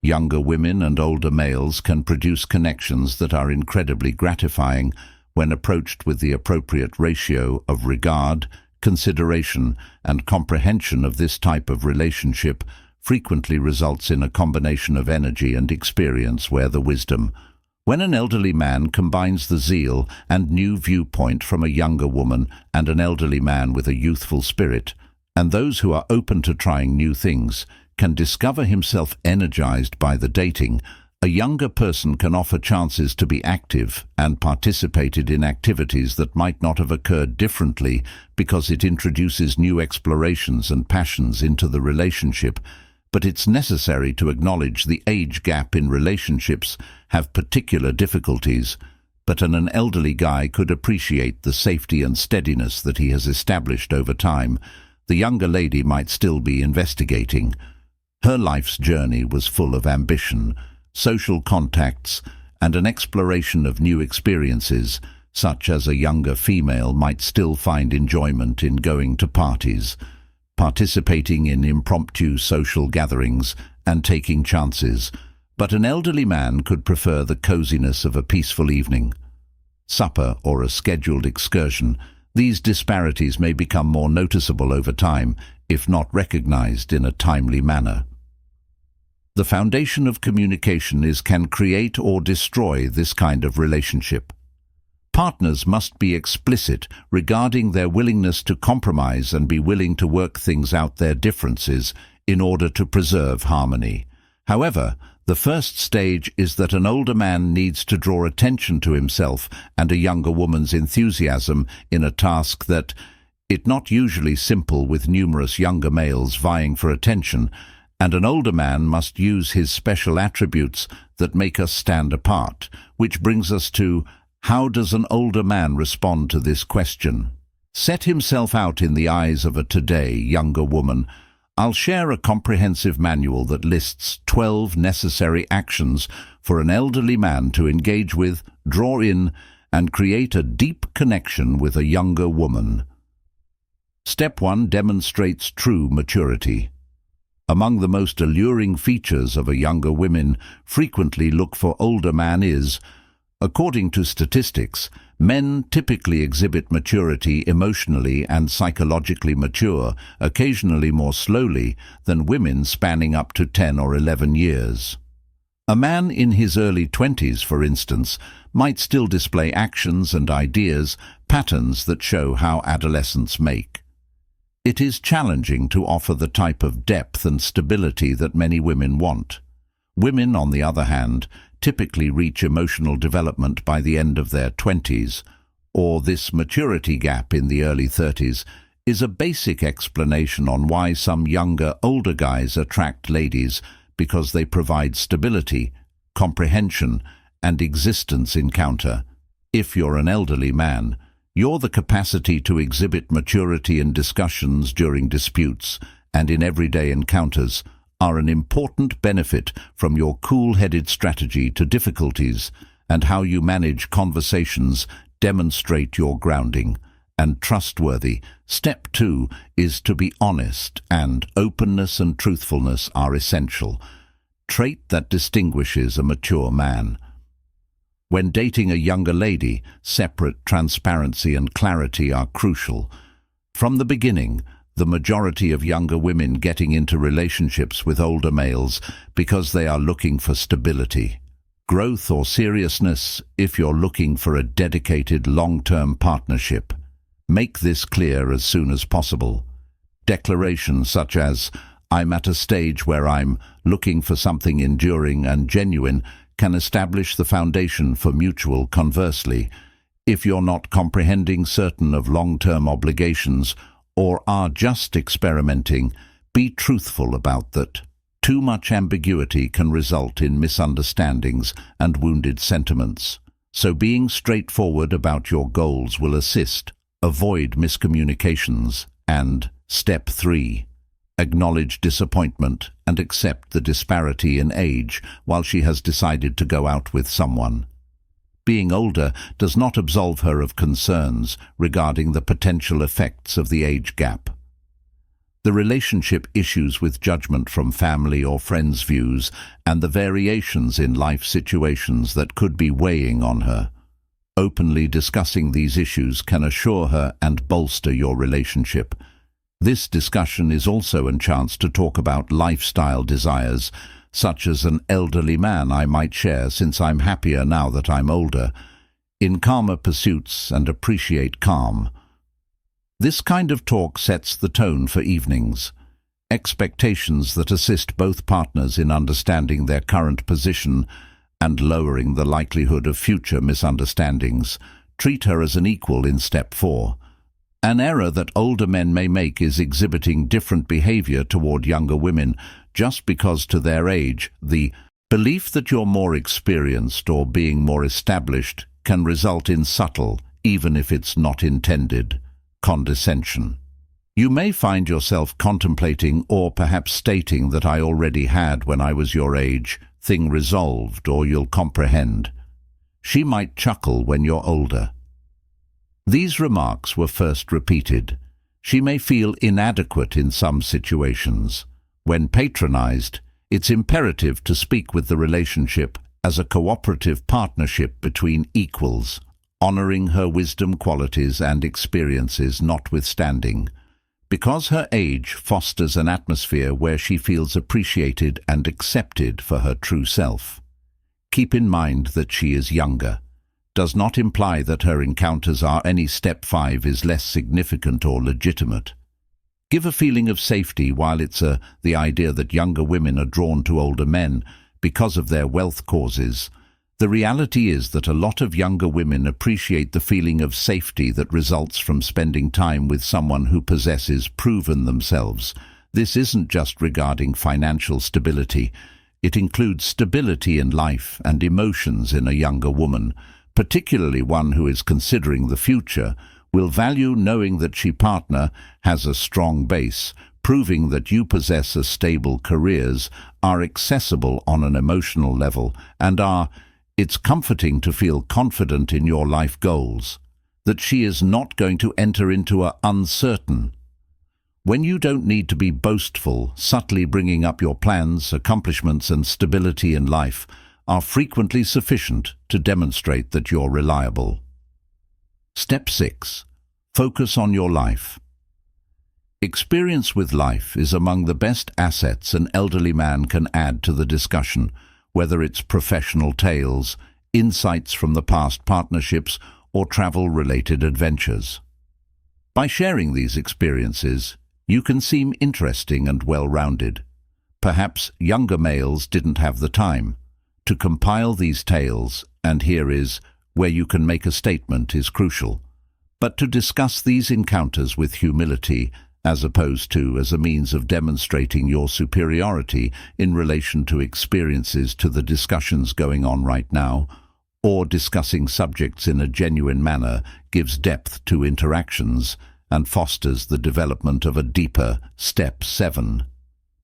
Younger women and older males can produce connections that are incredibly gratifying when approached with the appropriate ratio of regard, consideration, and comprehension. Of this type of relationship frequently results in a combination of energy and experience where the wisdom. When an elderly man combines the zeal and new viewpoint from a younger woman and an elderly man with a youthful spirit, and those who are open to trying new things can discover himself energized by the dating, a younger person can offer chances to be active and participated in activities that might not have occurred differently because it introduces new explorations and passions into the relationship. But it's necessary to acknowledge the age gap in relationships have particular difficulties, but an elderly guy could appreciate the safety and steadiness that he has established over time. The younger lady might still be investigating. Her life's journey was full of ambition, social contacts, and an exploration of new experiences, such as a younger female might still find enjoyment in going to parties, participating in impromptu social gatherings, and taking chances, but an elderly man could prefer the coziness of a peaceful evening, supper, or a scheduled excursion. These disparities may become more noticeable over time, if not recognized in a timely manner. The foundation of communication can create or destroy this kind of relationship. Partners must be explicit regarding their willingness to compromise and be willing to work things out their differences in order to preserve harmony. However, the first stage is that an older man needs to draw attention to himself and a younger woman's enthusiasm in a task that is not usually simple, with numerous younger males vying for attention, and an older man must use his special attributes that make us stand apart, which brings us to: how does an older man respond to this question? Set himself out in the eyes of a today younger woman. I'll share a comprehensive manual that lists 12 necessary actions for an elderly man to engage with, draw in, and create a deep connection with a younger woman. Step 1 demonstrates true maturity. Among the most alluring features of a younger woman frequently look for older man is: according to statistics, men typically exhibit maturity emotionally and psychologically mature, occasionally more slowly, than women spanning up to 10 or 11 years. A man in his early 20s, for instance, might still display actions and ideas, patterns that show how adolescents make. It is challenging to offer the type of depth and stability that many women want. Women, on the other hand, typically reach emotional development by the end of their 20s, or this maturity gap in the early 30s is a basic explanation on why some younger, older guys attract ladies, because they provide stability, comprehension, and existence encounter. If you're an elderly man, you're the capacity to exhibit maturity in discussions, during disputes, and in everyday encounters are an important benefit from your cool-headed strategy to difficulties, and how you manage conversations demonstrate your grounding and trustworthy. Step 2 is to be honest, and openness and truthfulness are essential, trait that distinguishes a mature man. When dating a younger lady, separate transparency and clarity are crucial. From the beginning, the majority of younger women getting into relationships with older males because they are looking for stability, growth, or seriousness. If you're looking for a dedicated long-term partnership, make this clear as soon as possible. Declarations such as, "I'm at a stage where I'm looking for something enduring and genuine," can establish the foundation for mutual. Conversely, if you're not comprehending certain of long-term obligations or are just experimenting, be truthful about that. Too much ambiguity can result in misunderstandings and wounded sentiments. So being straightforward about your goals will assist. Avoid miscommunications. And step 3. Acknowledge disappointment and accept the disparity in age while she has decided to go out with someone. Being older does not absolve her of concerns regarding the potential effects of the age gap. The relationship issues with judgment from family or friends' views, and the variations in life situations that could be weighing on her. Openly discussing these issues can assure her and bolster your relationship. This discussion is also a chance to talk about lifestyle desires, such as an elderly man I might share since I'm happier now that I'm older, in calmer pursuits and appreciate calm. This kind of talk sets the tone for evenings. Expectations that assist both partners in understanding their current position and lowering the likelihood of future misunderstandings. Treat her as an equal in step 4. An error that older men may make is exhibiting different behavior toward younger women just because to their age. The belief that you're more experienced or being more established can result in subtle, even if it's not intended, condescension. You may find yourself contemplating or perhaps stating that I already had when I was your age, thing resolved, or you'll comprehend. She might chuckle when you're older. These remarks were first repeated. She may feel inadequate in some situations. When patronized, it's imperative to speak with the relationship as a cooperative partnership between equals, honoring her wisdom, qualities, and experiences notwithstanding. Because her age fosters an atmosphere where she feels appreciated and accepted for her true self. Keep in mind that she is younger. Does not imply that her encounters are any step 5 is less significant or legitimate. Give a feeling of safety while it's the idea that younger women are drawn to older men because of their wealth causes. The reality is that a lot of younger women appreciate the feeling of safety that results from spending time with someone who possesses proven themselves. This isn't just regarding financial stability. It includes stability in life and emotions in a younger woman, particularly one who is considering the future, will value knowing that she partner has a strong base, proving that you possess a stable careers, are accessible on an emotional level, and it's comforting to feel confident in your life goals, that she is not going to enter into a uncertain. When you don't need to be boastful, subtly bringing up your plans, accomplishments, and stability in life are frequently sufficient to demonstrate that you're reliable. Step 6. Focus on your life. Experience with life is among the best assets an elderly man can add to the discussion, whether it's professional tales, insights from the past partnerships, or travel-related adventures. By sharing these experiences, you can seem interesting and well-rounded. Perhaps younger males didn't have the time to compile these tales, and here is where you can make a statement is crucial. But to discuss these encounters with humility, as opposed to as a means of demonstrating your superiority in relation to experiences to the discussions going on right now, or discussing subjects in a genuine manner, gives depth to interactions and fosters the development of a deeper step 7.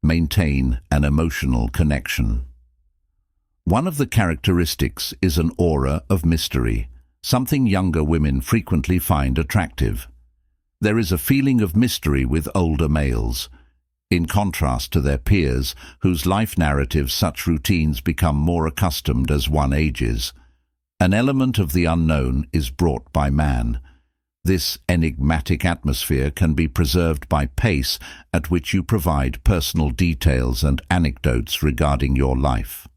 Maintain an emotional connection. One of the characteristics is an aura of mystery, something younger women frequently find attractive. There is a feeling of mystery with older males, in contrast to their peers, whose life narratives such routines become more accustomed as one ages. An element of the unknown is brought by man. This enigmatic atmosphere can be preserved by pace at which you provide personal details and anecdotes regarding your life.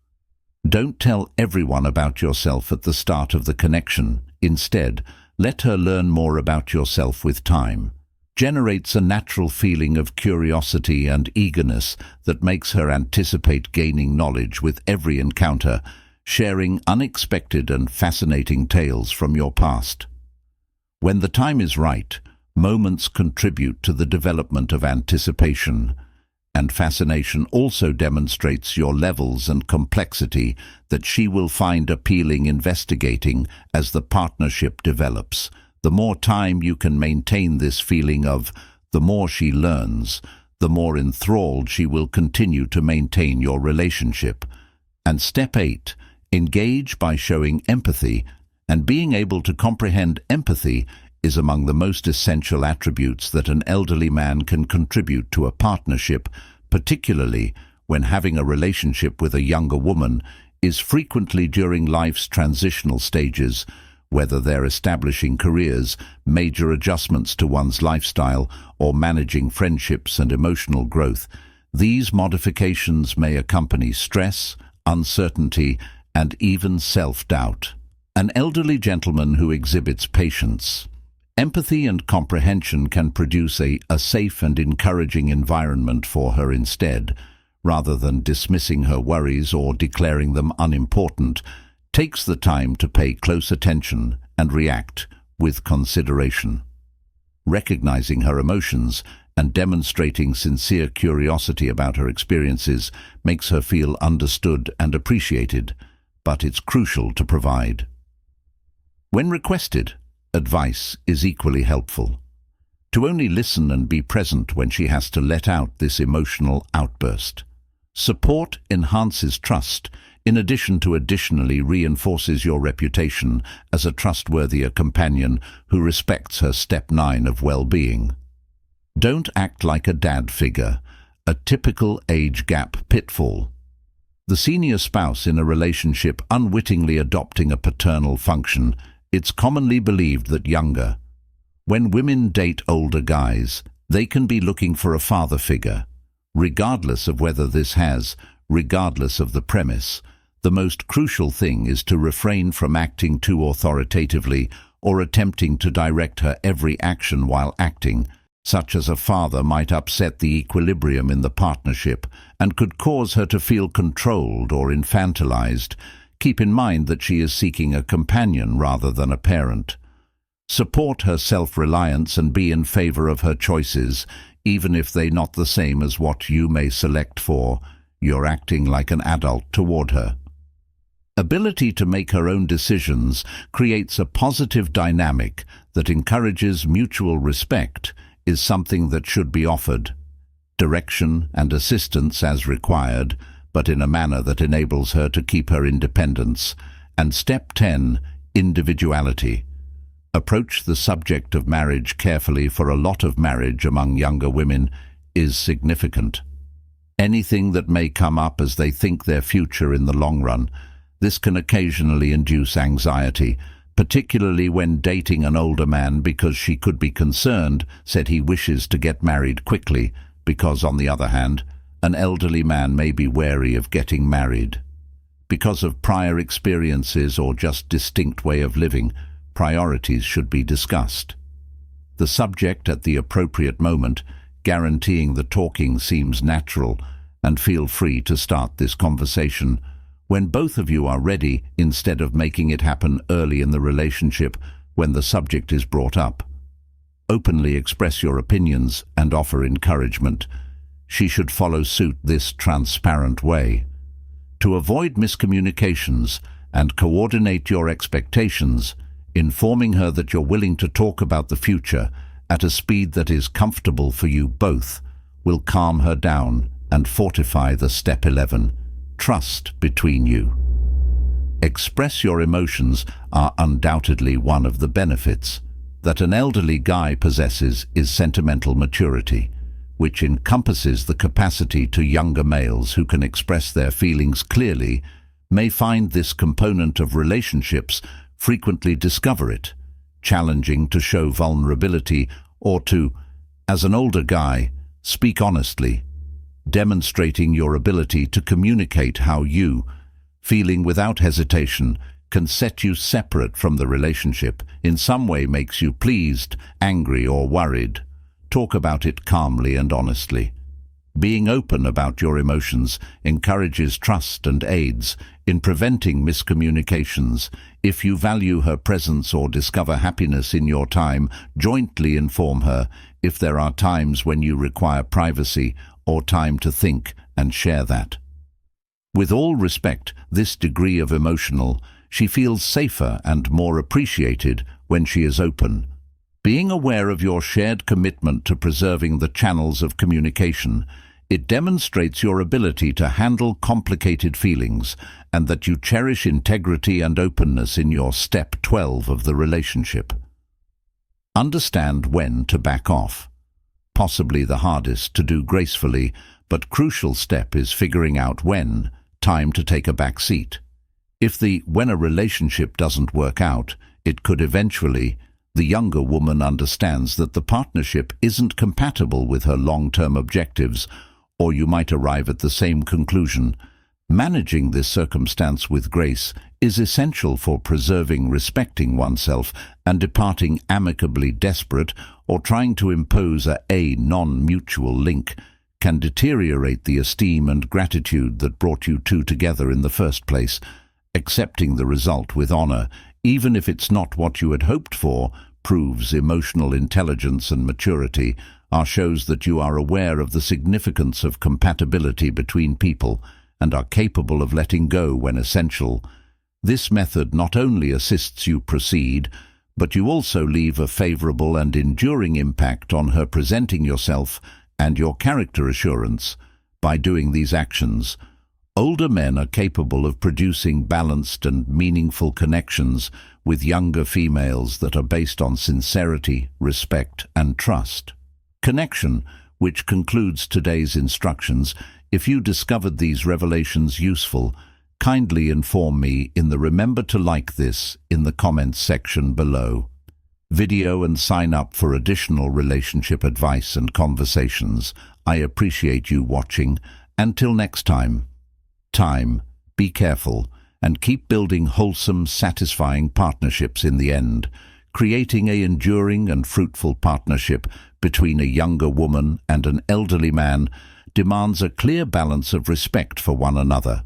Don't tell everyone about yourself at the start of the connection. Instead, let her learn more about yourself with time. Generates a natural feeling of curiosity and eagerness that makes her anticipate gaining knowledge with every encounter, sharing unexpected and fascinating tales from your past. When the time is right, moments contribute to the development of anticipation, and fascination also demonstrates your levels and complexity that she will find appealing investigating as the partnership develops. The more time you can maintain this feeling of, the more she learns, the more enthralled she will continue to maintain your relationship. And step 8, engage by showing empathy, and being able to comprehend empathy is among the most essential attributes that an elderly man can contribute to a partnership, particularly when having a relationship with a younger woman is frequently during life's transitional stages, whether they're establishing careers, major adjustments to one's lifestyle, or managing friendships and emotional growth. These modifications may accompany stress, uncertainty, and even self-doubt. An elderly gentleman who exhibits patience, empathy and comprehension can produce a safe and encouraging environment for her instead, rather than dismissing her worries or declaring them unimportant, takes the time to pay close attention and react with consideration. Recognizing her emotions and demonstrating sincere curiosity about her experiences makes her feel understood and appreciated, but it's crucial to provide. When requested, advice is equally helpful. To only listen and be present when she has to let out this emotional outburst. Support enhances trust, in addition to additionally reinforces your reputation as a trustworthier companion who respects her step 9 of well-being. Don't act like a dad figure, a typical age gap pitfall. The senior spouse in a relationship unwittingly adopting a paternal function. It's commonly believed that when women date older guys, they can be looking for a father figure. Regardless of regardless of the premise, the most crucial thing is to refrain from acting too authoritatively or attempting to direct her every action while acting, such as a father might upset the equilibrium in the partnership and could cause her to feel controlled or infantilized. Keep in mind that she is seeking a companion rather than a parent. Support her self-reliance and be in favor of her choices, even if they're not the same as what you may select for. You're acting like an adult toward her. Ability to make her own decisions creates a positive dynamic that encourages mutual respect is something that should be offered. Direction and assistance as required, but in a manner that enables her to keep her independence. And step 10, individuality. Approach the subject of marriage carefully, for a lot of marriage among younger women is significant. Anything that may come up as they think their future in the long run. This can occasionally induce anxiety, particularly when dating an older man, because she could be concerned, said he wishes to get married quickly, because on the other hand, an elderly man may be wary of getting married. Because of prior experiences or just distinct way of living, priorities should be discussed. The subject at the appropriate moment, guaranteeing the talking seems natural, and feel free to start this conversation when both of you are ready, instead of making it happen early in the relationship when the subject is brought up. Openly express your opinions and offer encouragement. She should follow suit this transparent way. To avoid miscommunications and coordinate your expectations, informing her that you're willing to talk about the future at a speed that is comfortable for you both will calm her down and fortify the step 11, trust between you. Express your emotions are undoubtedly one of the benefits that an elderly guy possesses is sentimental maturity, which encompasses the capacity to younger males who can express their feelings clearly may find this component of relationships frequently discover it, challenging to show vulnerability or to, as an older guy, speak honestly, demonstrating your ability to communicate how you, feeling without hesitation, can set you separate from the relationship, in some way makes you pleased, angry or worried. Talk about it calmly and honestly. Being open about your emotions encourages trust and aids in preventing miscommunications. If you value her presence or discover happiness in your time, jointly inform her if there are times when you require privacy or time to think and share that. With all respect, this degree of emotional, she feels safer and more appreciated when she is open. Being aware of your shared commitment to preserving the channels of communication, it demonstrates your ability to handle complicated feelings and that you cherish integrity and openness in your step 12 of the relationship. Understand when to back off. Possibly the hardest to do gracefully, but crucial step is figuring out when, time to take a back seat. When a relationship doesn't work out, it could eventually, the younger woman understands that the partnership isn't compatible with her long-term objectives, or you might arrive at the same conclusion. Managing this circumstance with grace is essential for respecting oneself and departing amicably. Desperate or trying to impose a non-mutual link can deteriorate the esteem and gratitude that brought you two together in the first place. Accepting the result with honor, even if it's not what you had hoped for, proves emotional intelligence and maturity, shows that you are aware of the significance of compatibility between people and are capable of letting go when essential. This method not only assists you proceed, but you also leave a favorable and enduring impact on her presenting yourself and your character assurance. By doing these actions, older men are capable of producing balanced and meaningful connections with younger females that are based on sincerity, respect, and trust. Connection, which concludes today's instructions. If you discovered these revelations useful, kindly inform me in the remember to like this in the comments section below. Video and sign up for additional relationship advice and conversations. I appreciate you watching. Until next time, be careful, and keep building wholesome, satisfying partnerships. In the end, creating an enduring and fruitful partnership between a younger woman and an elderly man demands a clear balance of respect for one another,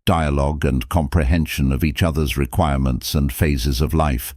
dialogue and comprehension of each other's requirements and phases of life.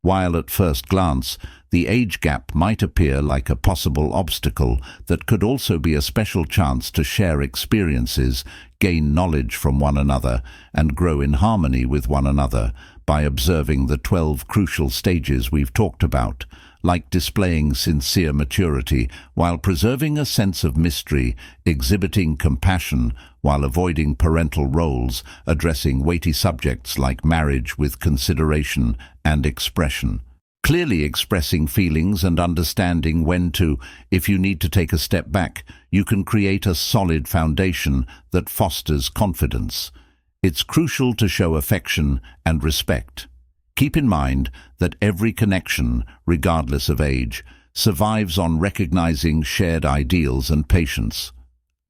While at first glance, the age gap might appear like a possible obstacle, that could also be a special chance to share experiences, gain knowledge from one another, and grow in harmony with one another by observing the 12 crucial stages we've talked about, like displaying sincere maturity while preserving a sense of mystery, exhibiting compassion while avoiding parental roles, addressing weighty subjects like marriage with consideration and expression, clearly expressing feelings and understanding when to, if you need to take a step back. You can create a solid foundation that fosters confidence. It's crucial to show affection and respect. Keep in mind that every connection, regardless of age, survives on recognizing shared ideals and patience.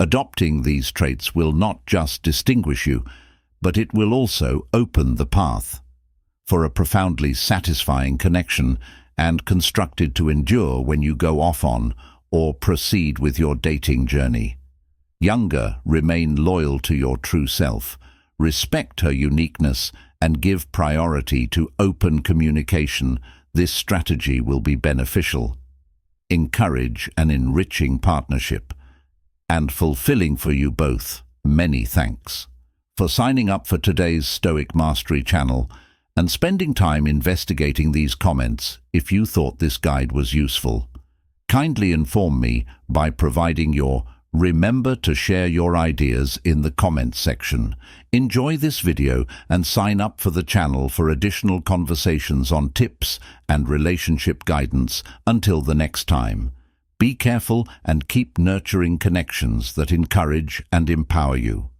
Adopting these traits will not just distinguish you, but it will also open the path for a profoundly satisfying connection and constructed to endure when you go off on or proceed with your dating journey. Younger, remain loyal to your true self, respect her uniqueness, and give priority to open communication. This strategy will be beneficial, encourage an enriching partnership, and fulfilling for you both. Many thanks for signing up for today's Stoic Mastery channel and spending time investigating these comments. If you thought this guide was useful, kindly inform me by providing your remember to share your ideas in the comments section. Enjoy this video and sign up for the channel for additional conversations on tips and relationship guidance. Until the next time, be careful and keep nurturing connections that encourage and empower you.